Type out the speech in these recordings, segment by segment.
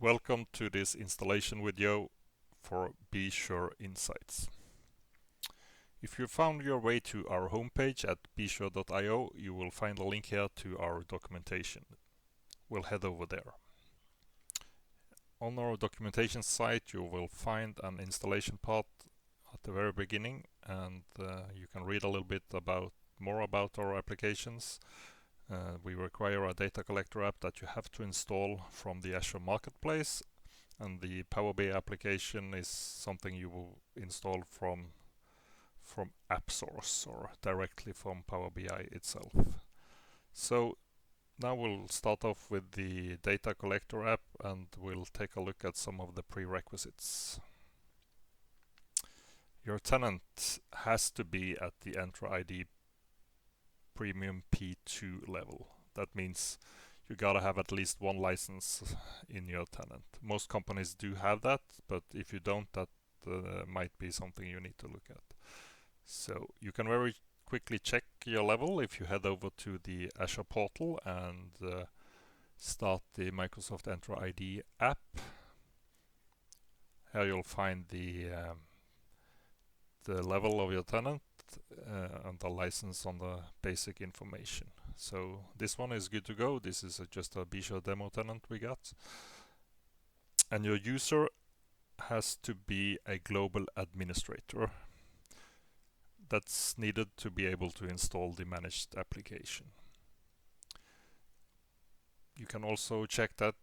Welcome to this installation video for Bsure Insights. If you found your way to our homepage at bsure.io, you will find a link here to our documentation. We'll head over there. On our documentation site, you will find an installation part at the very beginning, and you can read a little bit more about our applications. We require a data collector app that you have to install from the Azure Marketplace, and the Power BI application is something you will install from app source or directly from Power BI itself. So now we'll start off with the data collector app, and we'll take a look at some of the prerequisites. Your tenant has to be at the Entra ID Premium P2 level. That means you gotta have at least one license in your tenant. Most companies do have that, but if you don't, that might be something you need to look at. So you can very quickly check your level if you head over to the Azure portal and start the Microsoft Entra ID app. Here you'll find the level of your tenant and the license on the basic information. So this one is good to go. This is just a Bsure demo tenant we got. And your user has to be a global administrator. That's needed to be able to install the managed application. You can also check that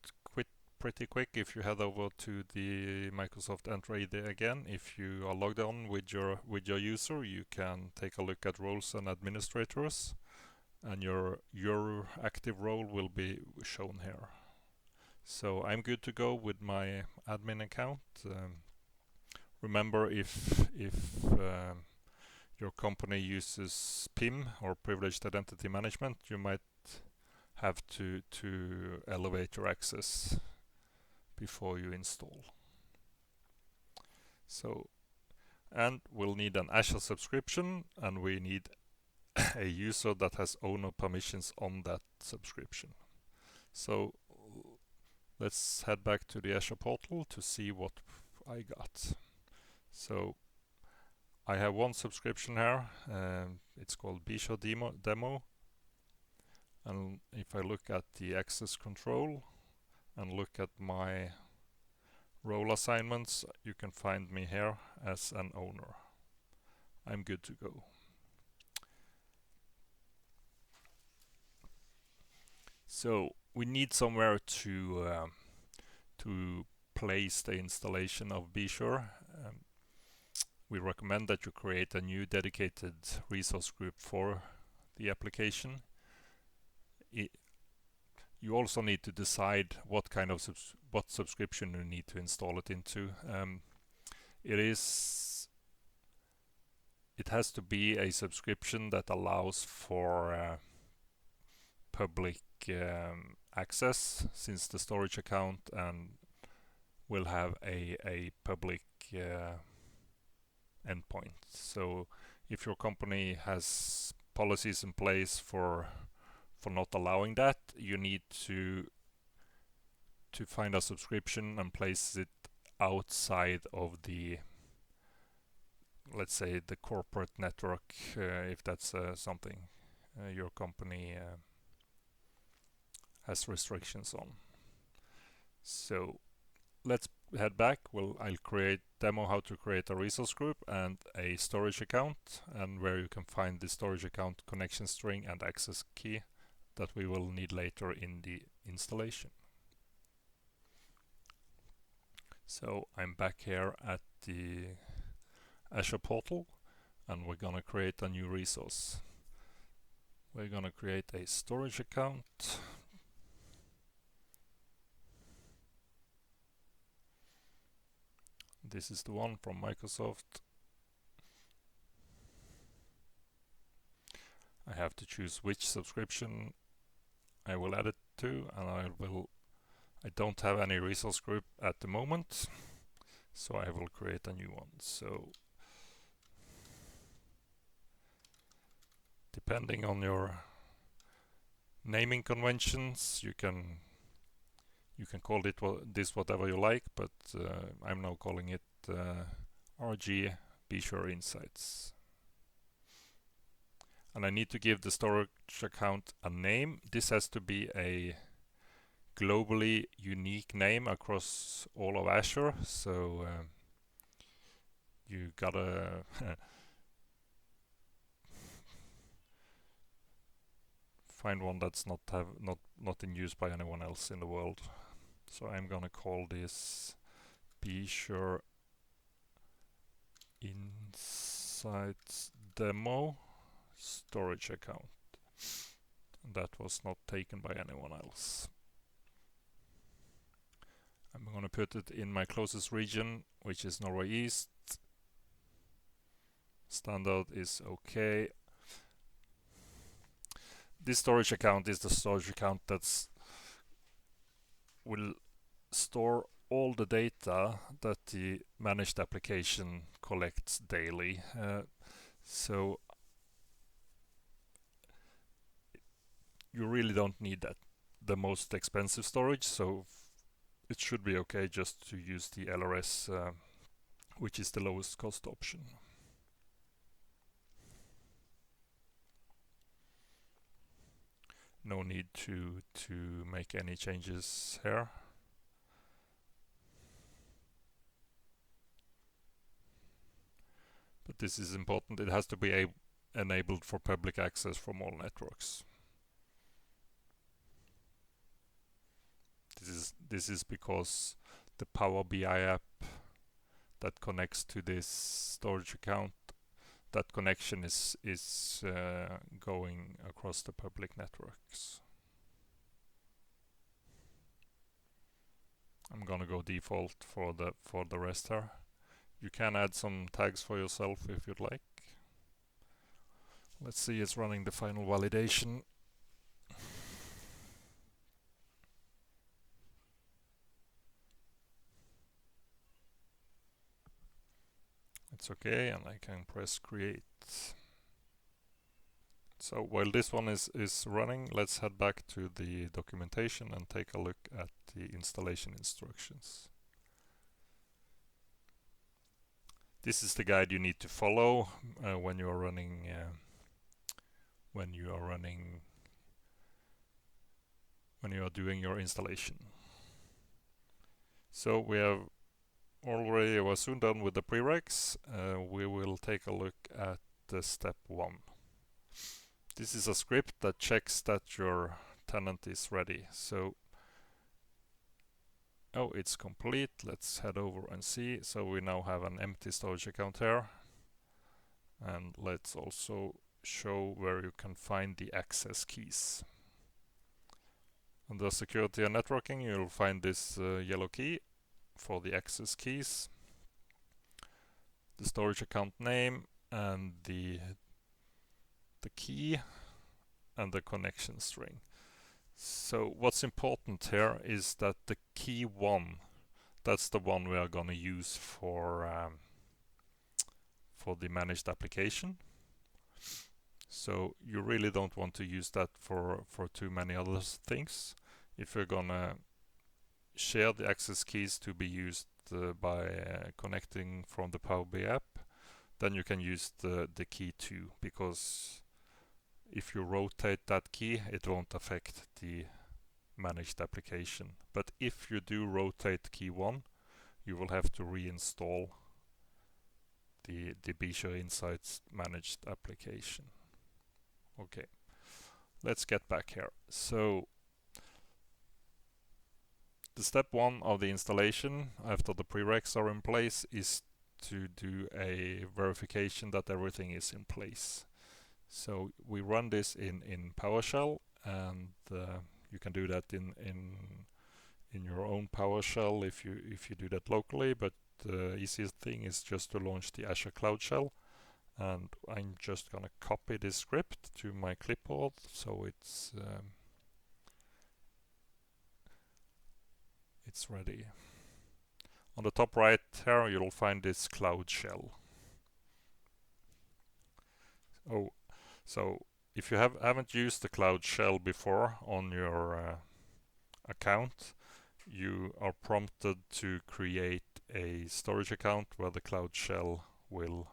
pretty quick if you head over to the Microsoft Entra ID again. If you are logged on with your user, you can take a look at roles and administrators, and your active role will be shown here. So I'm good to go with my admin account. Remember, if your company uses PIM or Privileged Identity Management, you might have to elevate your access before you install. So, and we'll need an Azure subscription, and we need a user that has owner permissions on that subscription. So let's head back to the Azure portal to see what I got. So I have one subscription here. It's called Bsure Demo. And if I look at the access control and look at my role assignments, you can find me here as an owner. I'm good to go. So we need somewhere to place the installation of Bsure. We recommend that you create a new dedicated resource group for the application. You also need to decide what kind of subscription you need to install it into. It has to be a subscription that allows for public access, since the storage account and will have a public endpoint. So if your company has policies in place for not allowing that, you need to find a subscription and place it outside of the, let's say, the corporate network, if that's something your company has restrictions on. So let's head back. I'll demo how to create a resource group and a storage account, and where you can find the storage account connection string and access key that we will need later in the installation. So I'm back here at the Azure portal, and we're gonna create a new resource. We're gonna create a storage account. This is the one from Microsoft. I have to choose which subscription I will add it to, and I don't have any resource group at the moment, so I will create a new one. So depending on your naming conventions, you can You can call it this whatever you like, but I'm now calling it RG Bsure Insights. And I need to give the storage account a name. This has to be a globally unique name across all of Azure. So you gotta find one that's not in use by anyone else in the world. So I'm gonna call this Bsure Insights Demo storage account. That was not taken by anyone else. I'm going to put it in my closest region, which is Norway East. Standard is okay. This storage account is the storage account that will store all the data that the managed application collects daily. So you really don't need the most expensive storage, so it should be okay just to use the LRS, which is the lowest cost option. No need to make any changes here. But this is important. It has to be enabled for public access from all networks. This is because the Power BI app that connects to this storage account, that connection is going across the public networks. I'm gonna go default for the rest here. You can add some tags for yourself if you'd like. Let's see, it's running the final validation. It's okay, and I can press create. So while this one is running, let's head back to the documentation and take a look at the installation instructions. This is the guide you need to follow when you are running doing your installation. So we are soon done with the prereqs. We will take a look at the step 1. This is a script that checks that your tenant is ready. So, oh, it's complete. Let's head over and see. So we now have an empty storage account here. And let's also show where you can find the access keys. Under security and networking, you'll find this yellow key for the access keys, the storage account name, and the key and the connection string. So what's important here is that the key 1, that's the one we are going to use for the managed application. So you really don't want to use that for too many other things. If you're gonna share the access keys to be used by connecting from the Power BI app, then you can use the key 2, because if you rotate that key, it won't affect the managed application. But if you do rotate key 1, you will have to reinstall the Bsure Insights managed application. Okay, let's get back here. So the step 1 of the installation after the prereqs are in place is to do a verification that everything is in place. So we run this in PowerShell, and you can do that in your own PowerShell if you do that locally. But the easiest thing is just to launch the Azure Cloud Shell, and I'm just gonna copy this script to my clipboard so it's ready. On the top right here, you'll find this Cloud Shell. Oh, so if you haven't used the Cloud Shell before on your account, you are prompted to create a storage account where the Cloud Shell will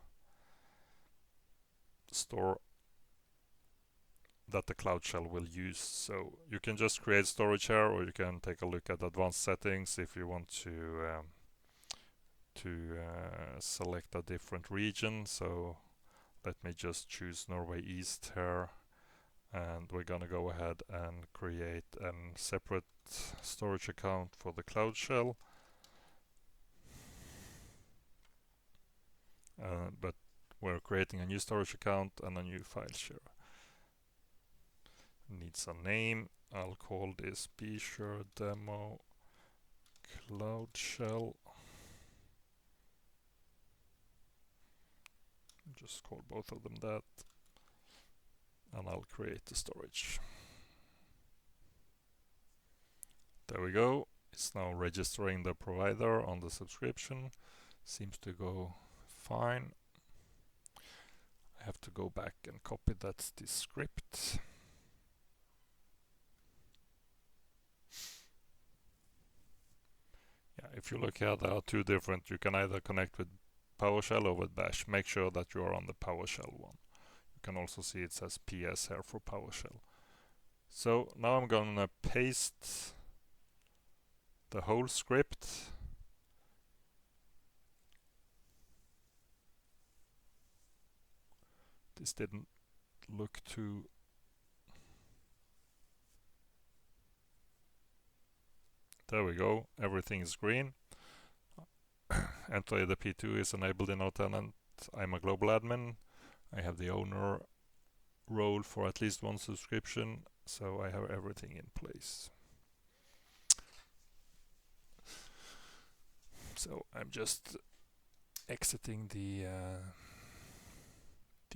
store that the Cloud Shell will use. So you can just create storage here, or you can take a look at advanced settings if you want to select a different region. So let me just choose Norway East here, and we're gonna go ahead and create a separate storage account for the Cloud Shell. But we're creating a new storage account and a new file share. Needs a name. I'll call this Bsure Demo Cloud Shell. Just call both of them that. And I'll create the storage. There we go. It's now registering the provider on the subscription. Seems to go fine. I have to go back and copy that this script. Yeah, if you look here, there are two different. You can either connect with PowerShell or with Bash. Make sure that you are on the PowerShell one. You can also see it says PS here for PowerShell. So now I'm gonna paste the whole script. This didn't look too... There we go, everything is green. Enter the P2 is enabled in our tenant. I'm a global admin. I have the owner role for at least one subscription, so I have everything in place. So I'm just exiting the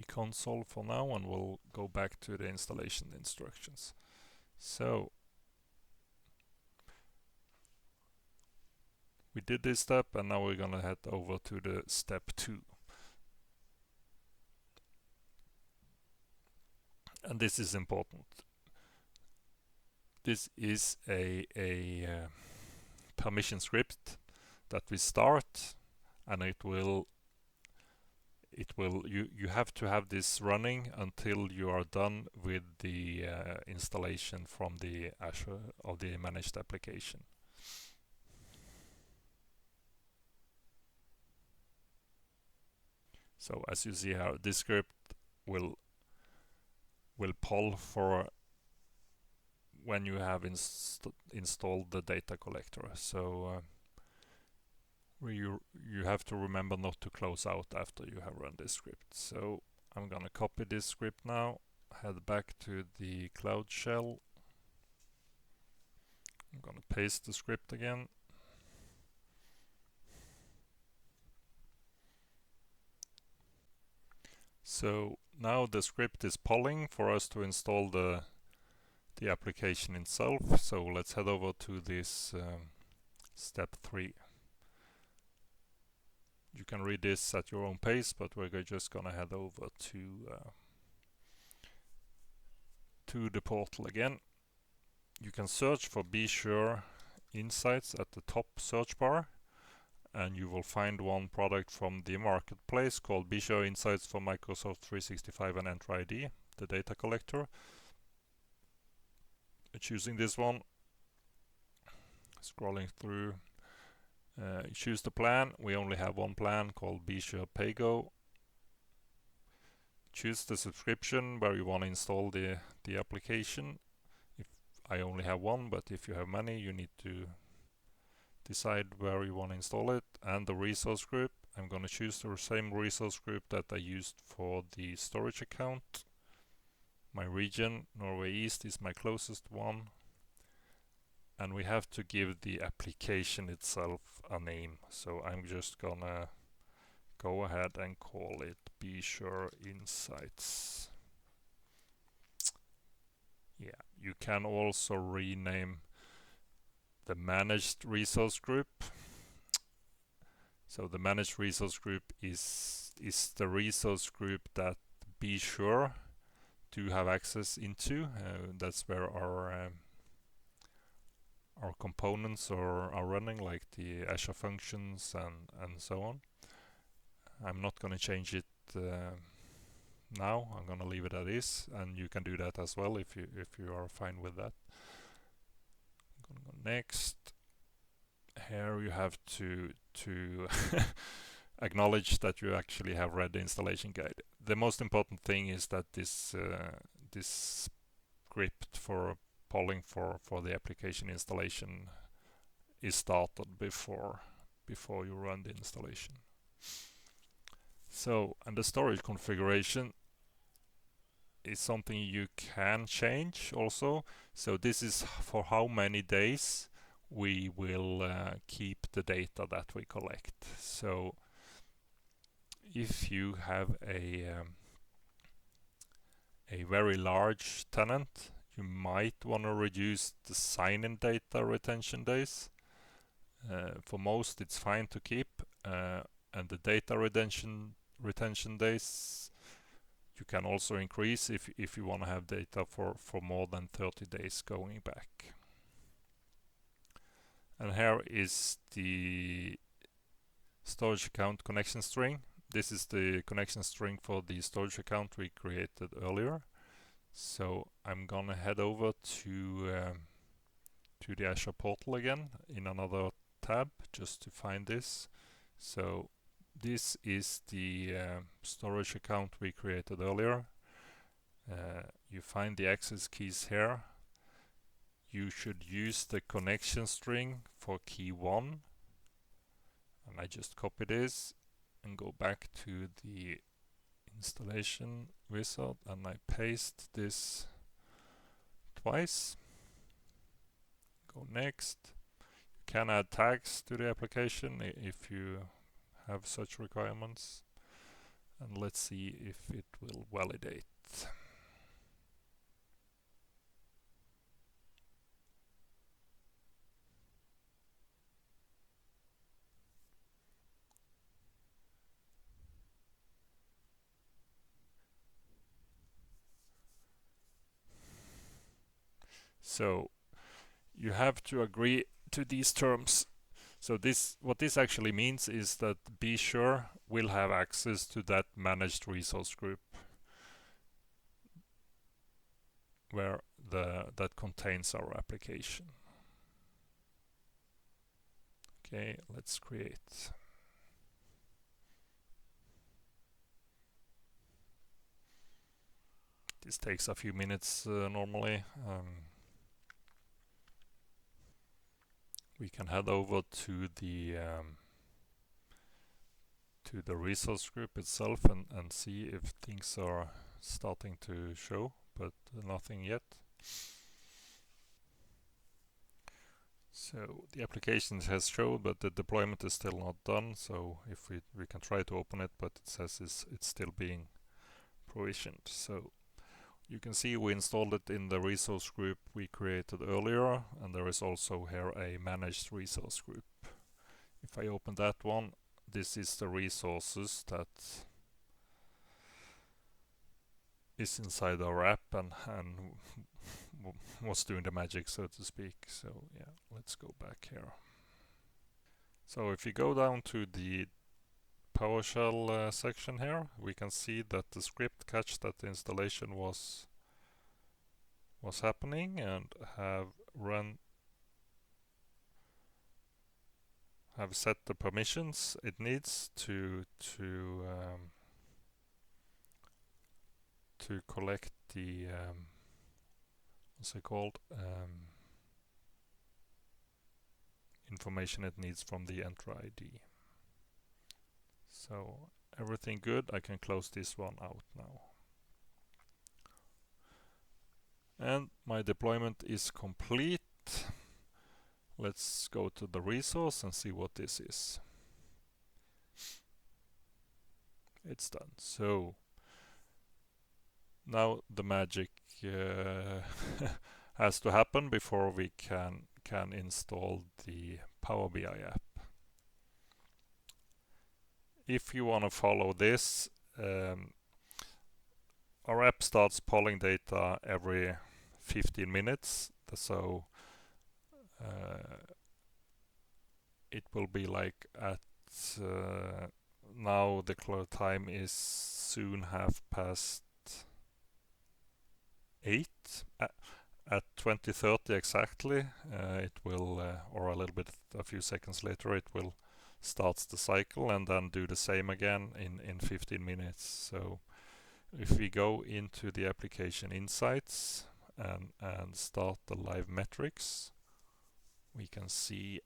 console for now, and we'll go back to the installation instructions. So we did this step, and now we're gonna head over to the step 2. And this is important. This is a permission script that we start, and you have to have this running until you are done with the installation from the Azure of the managed application. So as you see here, this script will poll for when you have installed the data collector. So you have to remember not to close out after you have run this script. So I'm gonna copy this script now, head back to the Cloud Shell. I'm gonna paste the script again. So now the script is polling for us to install the application itself. So let's head over to this step 3. You can read this at your own pace, but we're just gonna head over to the portal again. You can search for Bsure Insights at the top search bar, and you will find one product from the marketplace called Bsure Insights for Microsoft 365 and Entra ID, the data collector. Choosing this one, scrolling through, choose the plan. We only have one plan called Bsure PayGo. Choose the subscription where you want to install the application. If I only have one, but if you have many, you need to decide where you want to install it. And the resource group, I'm going to choose the same resource group that I used for the storage account. My region, Norway East, is my closest one. And we have to give the application itself a name. So I'm just gonna go ahead and call it Bsure Insights. Yeah, you can also rename the managed resource group. So the managed resource group is the resource group that Bsure do have access into. That's where our our components are running, like the Azure functions and so on. I'm not going to change it now. I'm going to leave it as is, and you can do that as well if you are fine with that. I'm going to go next. Here you have to acknowledge that you actually have read the installation guide. The most important thing is that this script for polling for the application installation is started before you run the installation. So, and the storage configuration is something you can change also. So this is for how many days we will keep the data that we collect. So if you have a very large tenant, you might want to reduce the sign-in data retention days. For most, it's fine to keep, and the data retention days you can also increase if you want to have data for more than 30 days going back. And here is the storage account connection string. This is the connection string for the storage account we created earlier. So I'm gonna head over to the Azure portal again in another tab just to find this. So this is the storage account we created earlier. You find the access keys here. You should use the connection string for key 1. And I just copy this and go back to the installation wizard and I paste this twice. Go next. You can add tags to the application if you have such requirements. And let's see if it will validate. So you have to agree to these terms. So what this actually means is that Bsure will have access to that managed resource group where that contains our application. Okay, let's create. This takes a few minutes normally. We can head over to the resource group itself and see if things are starting to show, but nothing yet. So the application has showed, but the deployment is still not done. So if we can try to open it, but it says it's still being provisioned. So you can see we installed it in the resource group we created earlier, and there is also here a managed resource group. If I open that one, this is the resources that is inside our app and was doing the magic, so to speak. So yeah, let's go back here. So if you go down to the PowerShell section here, we can see that the script catch that the installation was happening and have set the permissions it needs to collect the what's it called, information it needs from the Enter ID. So everything good. I can close this one out now. And my deployment is complete. Let's go to the resource and see what this is. It's done. So now the magic has to happen before we can install the Power BI app. If you want to follow this, our app starts polling data every 15 minutes. So it will be like at now the time is soon 8:30. At 20:30 exactly, it will, or a little bit, a few seconds later, it will start the cycle and then do the same again in 15 minutes. So if we go into the application insights and start the live metrics, we can see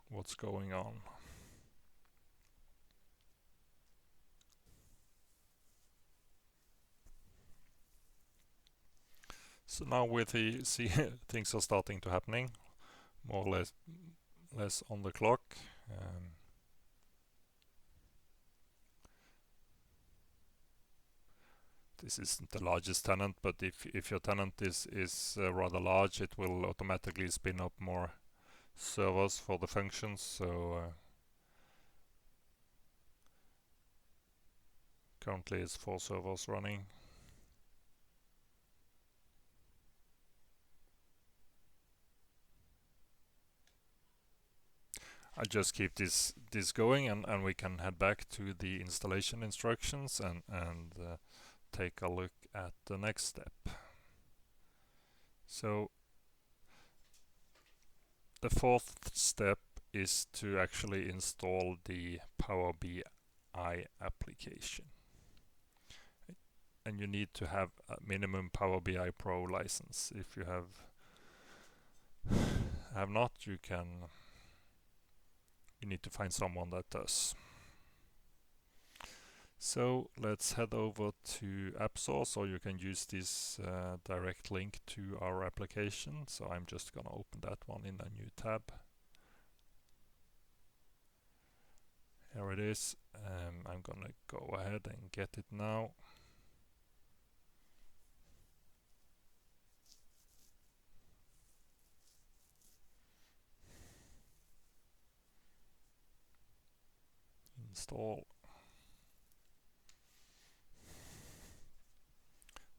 what's going on. So now with the see things are starting to happening more or less on the clock. This isn't the largest tenant, but if your tenant is rather large, it will automatically spin up more servers for the functions. So currently it's 4 servers running. I just keep this going, and we can head back to the installation instructions and take a look at the next step. So the fourth step is to actually install the Power BI application. And you need to have a minimum Power BI Pro license. If you have not, you need to find someone that does. So let's head over to App Source, or you can use this direct link to our application. So I'm just gonna open that one in a new tab. Here it is. I'm gonna go ahead and get it now. Install.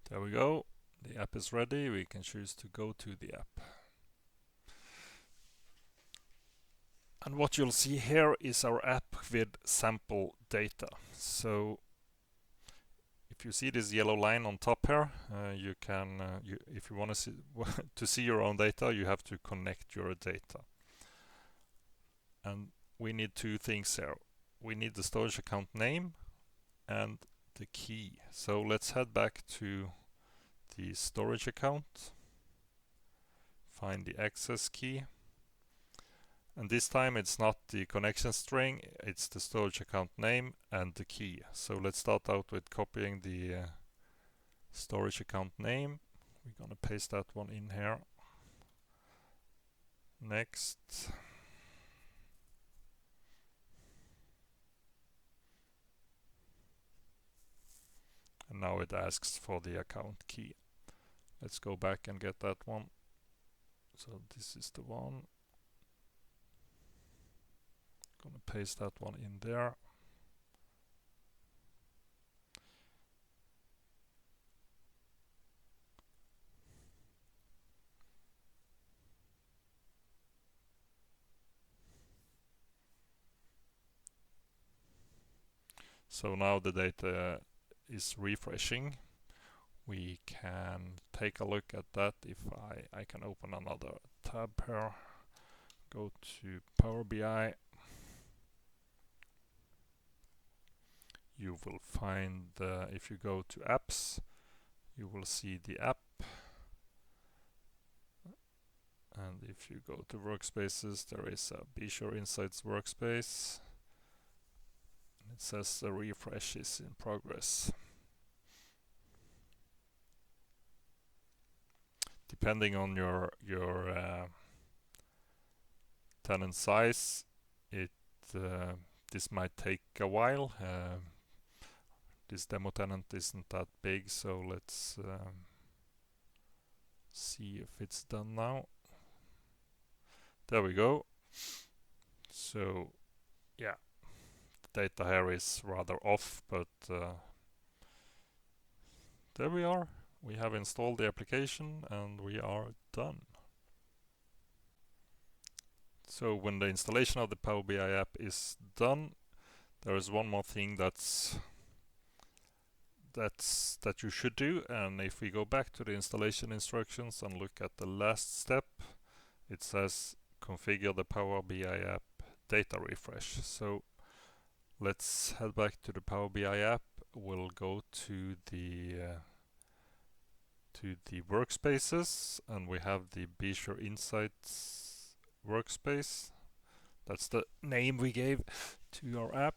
There we go. The app is ready. We can choose to go to the app. And what you'll see here is our app with sample data. So if you see this yellow line on top here, you can, if you want to see your own data, you have to connect your data. And we need 2 things here. We need the storage account name and the key. So let's head back to the storage account, find the access key, and this time it's not the connection string, it's the storage account name and the key. So let's start out with copying the storage account name. We're gonna paste that one in here. Next. And now it asks for the account key. Let's go back and get that one. So this is the one. Gonna paste that one in there. So now the data is refreshing. We can take a look at that. If I can open another tab here, go to Power BI. You will find, if you go to apps, you will see the app. And if you go to workspaces, there is a Bsure Insights workspace. It says the refresh is in progress. Depending on your tenant size, this might take a while. This demo tenant isn't that big, so let's see if it's done now. There we go. So yeah, the data here is rather off, but there we are. We have installed the application and we are done. So when the installation of the Power BI app is done, there is one more thing that you should do. And if we go back to the installation instructions and look at the last step, it says configure the Power BI app data refresh. So let's head back to the Power BI app. We'll go to the workspaces, and we have the Bsure Insights workspace. That's the name we gave to our app.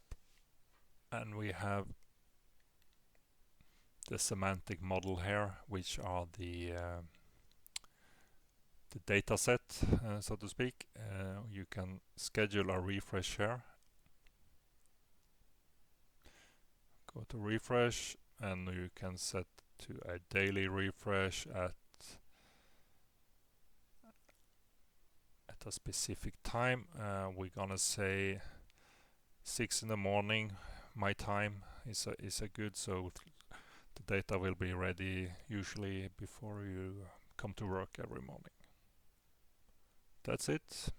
And we have the semantic model here, which are the data set, so to speak. You can schedule a refresh here. Go to refresh, and you can set to a daily refresh at a specific time. We're gonna say 6 in the morning. My time is a good, so the data will be ready usually before you come to work every morning. That's it.